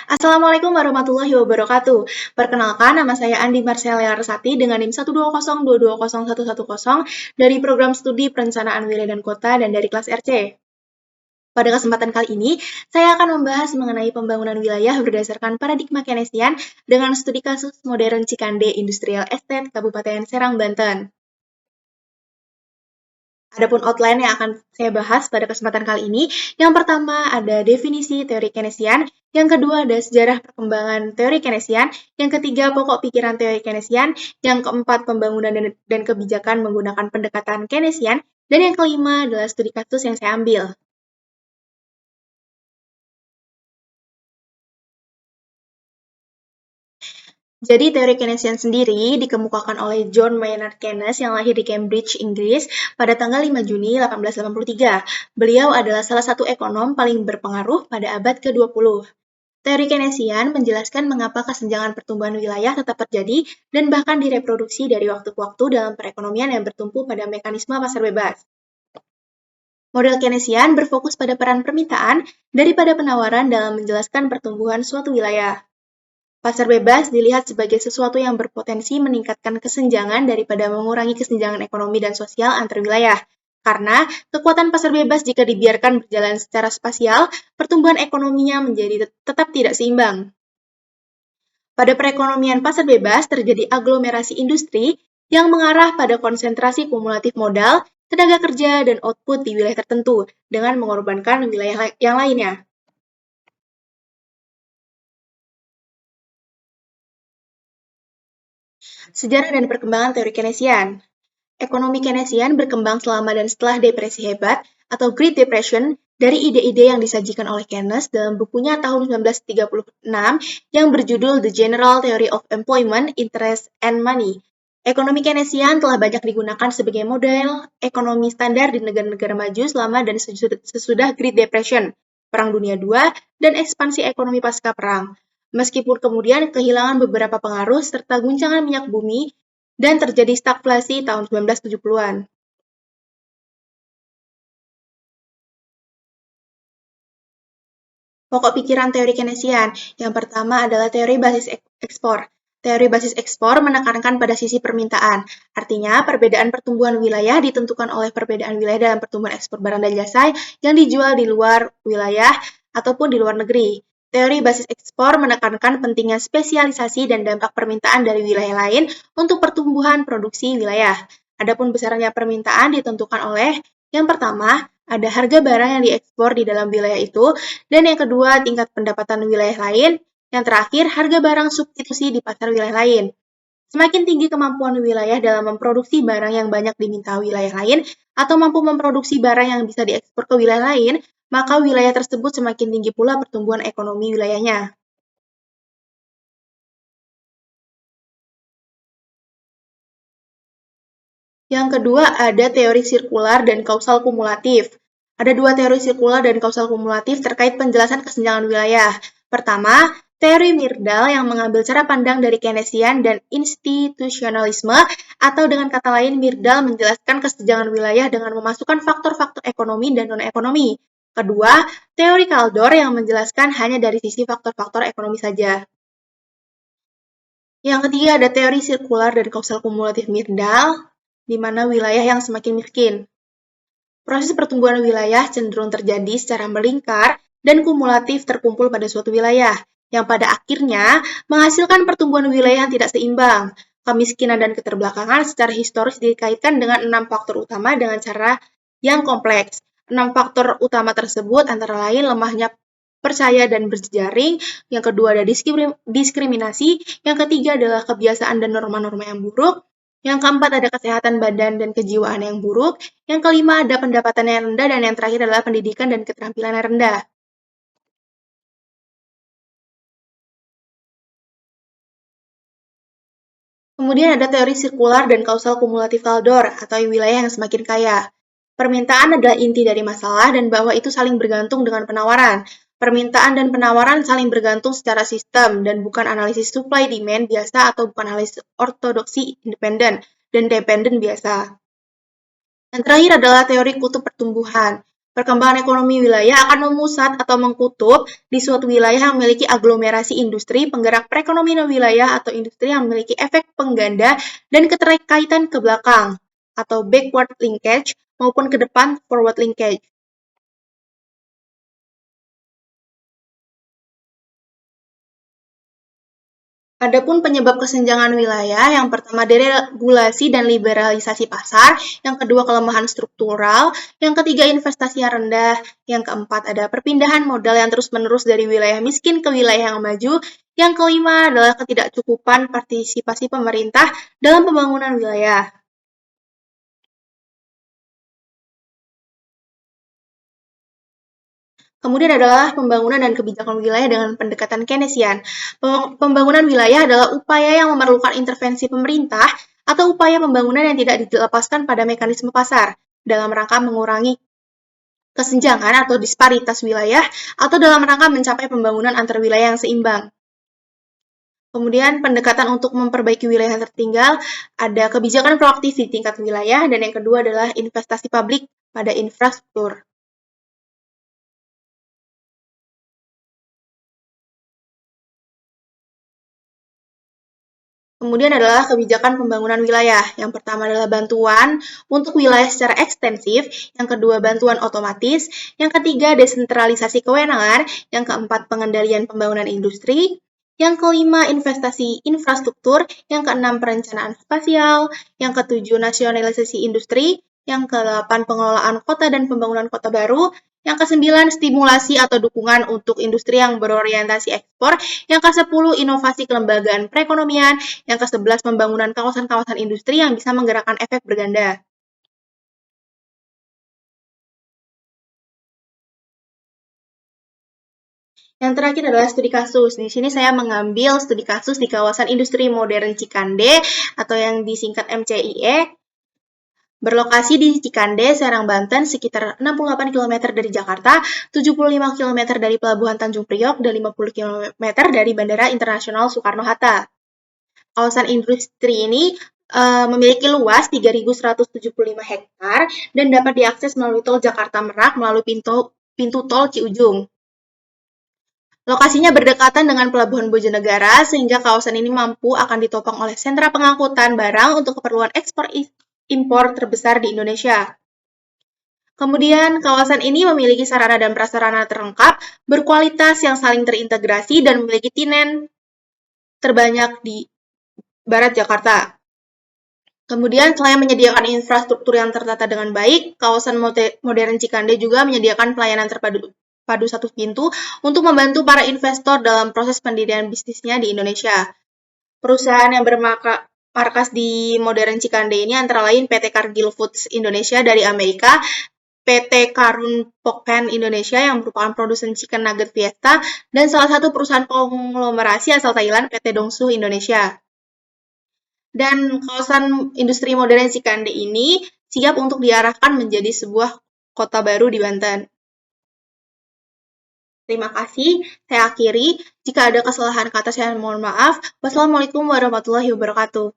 Assalamualaikum warahmatullahi wabarakatuh. Perkenalkan, nama saya Andi Marcelia Resati dengan NIM 120220110 dari Program Studi Perencanaan Wilayah dan Kota dan dari kelas RC. Pada kesempatan kali ini, saya akan membahas mengenai pembangunan wilayah berdasarkan paradigma Keynesian dengan studi kasus modern Cikande Industrial Estate Kabupaten Serang, Banten. Adapun outline yang akan saya bahas pada kesempatan kali ini, yang pertama ada definisi teori Keynesian, yang kedua ada sejarah perkembangan teori Keynesian, yang ketiga pokok pikiran teori Keynesian, yang keempat pembangunan dan kebijakan menggunakan pendekatan Keynesian, dan yang kelima adalah studi kasus yang saya ambil. Jadi teori Keynesian sendiri dikemukakan oleh John Maynard Keynes yang lahir di Cambridge, Inggris pada tanggal 5 Juni 1883. Beliau adalah salah satu ekonom paling berpengaruh pada abad ke-20. Teori Keynesian menjelaskan mengapa kesenjangan pertumbuhan wilayah tetap terjadi dan bahkan direproduksi dari waktu ke waktu dalam perekonomian yang bertumpu pada mekanisme pasar bebas. Model Keynesian berfokus pada peran permintaan daripada penawaran dalam menjelaskan pertumbuhan suatu wilayah. Pasar bebas dilihat sebagai sesuatu yang berpotensi meningkatkan kesenjangan daripada mengurangi kesenjangan ekonomi dan sosial antar wilayah. Karena kekuatan pasar bebas jika dibiarkan berjalan secara spasial, pertumbuhan ekonominya menjadi tetap tidak seimbang. Pada perekonomian pasar bebas terjadi aglomerasi industri yang mengarah pada konsentrasi kumulatif modal, tenaga kerja, dan output di wilayah tertentu dengan mengorbankan wilayah yang lainnya. Sejarah dan perkembangan teori Keynesian. Ekonomi Keynesian berkembang selama dan setelah depresi hebat atau Great Depression dari ide-ide yang disajikan oleh Keynes dalam bukunya tahun 1936 yang berjudul The General Theory of Employment, Interest, and Money. Ekonomi Keynesian telah banyak digunakan sebagai model ekonomi standar di negara-negara maju selama dan sesudah Great Depression, Perang Dunia II, dan ekspansi ekonomi pasca perang. Meskipun kemudian kehilangan beberapa pengaruh serta guncangan minyak bumi dan terjadi stagflasi tahun 1970-an. Pokok pikiran teori Keynesian. Yang pertama adalah teori basis ekspor. Teori basis ekspor menekankan pada sisi permintaan. Artinya, perbedaan pertumbuhan wilayah ditentukan oleh perbedaan wilayah dalam pertumbuhan ekspor barang dan jasa yang dijual di luar wilayah ataupun di luar negeri. Teori basis ekspor menekankan pentingnya spesialisasi dan dampak permintaan dari wilayah lain untuk pertumbuhan produksi wilayah. Adapun besarnya permintaan ditentukan oleh yang pertama, ada harga barang yang diekspor di dalam wilayah itu, dan yang kedua, tingkat pendapatan wilayah lain. Yang terakhir, harga barang substitusi di pasar wilayah lain. Semakin tinggi kemampuan wilayah dalam memproduksi barang yang banyak diminta wilayah lain, atau mampu memproduksi barang yang bisa diekspor ke wilayah lain, maka wilayah tersebut semakin tinggi pula pertumbuhan ekonomi wilayahnya. Yang kedua, ada teori sirkular dan kausal kumulatif. Ada dua teori sirkular dan kausal kumulatif terkait penjelasan kesenjangan wilayah. Pertama, teori Myrdal yang mengambil cara pandang dari Keynesian dan institusionalisme, atau dengan kata lain, Myrdal menjelaskan kesenjangan wilayah dengan memasukkan faktor-faktor ekonomi dan non-ekonomi. Kedua, teori Kaldor yang menjelaskan hanya dari sisi faktor-faktor ekonomi saja. Yang ketiga ada teori sirkular dan kausal kumulatif Myrdal, di mana wilayah yang semakin miskin. Proses pertumbuhan wilayah cenderung terjadi secara melingkar dan kumulatif terkumpul pada suatu wilayah, yang pada akhirnya menghasilkan pertumbuhan wilayah yang tidak seimbang. Kemiskinan dan keterbelakangan secara historis dikaitkan dengan 6 faktor utama dengan cara yang kompleks. 6 faktor utama tersebut antara lain lemahnya percaya dan berjejaring, yang kedua ada diskriminasi, yang ketiga adalah kebiasaan dan norma-norma yang buruk, yang keempat ada kesehatan badan dan kejiwaan yang buruk, yang kelima ada pendapatan yang rendah, dan yang terakhir adalah pendidikan dan keterampilan yang rendah. Kemudian ada teori sirkular dan kausal kumulatif Kaldor, atau wilayah yang semakin kaya. Permintaan adalah inti dari masalah dan bahwa itu saling bergantung dengan penawaran. Permintaan dan penawaran saling bergantung secara sistem dan bukan analisis supply demand biasa atau bukan analisis ortodoksi independen dan dependen biasa. Yang terakhir adalah teori kutub pertumbuhan. Perkembangan ekonomi wilayah akan memusat atau mengkutub di suatu wilayah yang memiliki aglomerasi industri, penggerak perekonomian wilayah, atau industri yang memiliki efek pengganda dan keterkaitan ke belakang, atau backward linkage, maupun ke depan forward linkage. Adapun penyebab kesenjangan wilayah, yang pertama deregulasi dan liberalisasi pasar, yang kedua kelemahan struktural, yang ketiga investasi yang rendah, yang keempat ada perpindahan modal yang terus-menerus dari wilayah miskin ke wilayah yang maju, yang kelima adalah ketidakcukupan partisipasi pemerintah dalam pembangunan wilayah. Kemudian adalah pembangunan dan kebijakan wilayah dengan pendekatan Keynesian. Pembangunan wilayah adalah upaya yang memerlukan intervensi pemerintah atau upaya pembangunan yang tidak dilepaskan pada mekanisme pasar dalam rangka mengurangi kesenjangan atau disparitas wilayah atau dalam rangka mencapai pembangunan antar wilayah yang seimbang. Kemudian pendekatan untuk memperbaiki wilayah yang tertinggal, ada kebijakan proaktif di tingkat wilayah, dan yang kedua adalah investasi publik pada infrastruktur. Kemudian adalah kebijakan pembangunan wilayah. Yang pertama adalah bantuan untuk wilayah secara ekstensif, yang kedua bantuan otomatis, yang ketiga desentralisasi kewenangan, yang keempat pengendalian pembangunan industri, yang kelima investasi infrastruktur, yang keenam perencanaan spasial, yang ketujuh nasionalisasi industri, yang kedelapan pengelolaan kota dan pembangunan kota baru, yang kesembilan stimulasi atau dukungan untuk industri yang berorientasi ekspor, yang kesepuluh inovasi kelembagaan perekonomian, yang ke-11 pembangunan kawasan-kawasan industri yang bisa menggerakkan efek berganda. Yang terakhir adalah studi kasus. Di sini saya mengambil studi kasus di kawasan industri modern Cikande atau yang disingkat MCIE. Berlokasi di Cikande, Serang, Banten, sekitar 68 km dari Jakarta, 75 km dari Pelabuhan Tanjung Priok, dan 50 km dari Bandara Internasional Soekarno-Hatta. Kawasan industri ini memiliki luas 3.175 hektar dan dapat diakses melalui tol Jakarta Merak melalui pintu tol Ciujung. Lokasinya berdekatan dengan Pelabuhan Bojonegara, sehingga kawasan ini mampu akan ditopang oleh sentra pengangkutan barang untuk keperluan ekspor impor terbesar di Indonesia. Kemudian, kawasan ini memiliki sarana dan prasarana terlengkap, berkualitas yang saling terintegrasi, dan memiliki tinen terbanyak di Barat Jakarta. Kemudian, selain menyediakan infrastruktur yang tertata dengan baik, kawasan modern Cikande juga menyediakan pelayanan terpadu satu pintu untuk membantu para investor dalam proses pendirian bisnisnya di Indonesia. Perusahaan yang bermarkas di modern Cikande ini antara lain PT Cargill Foods Indonesia dari Amerika, PT Karun Pokpen Indonesia yang merupakan produsen chicken nugget Fiesta, dan salah satu perusahaan konglomerasi asal Thailand, PT Dongsuh Indonesia. Dan kawasan industri modern Cikande ini siap untuk diarahkan menjadi sebuah kota baru di Banten. Terima kasih, saya akhiri. Jika ada kesalahan kata, saya mohon maaf. Wassalamualaikum warahmatullahi wabarakatuh.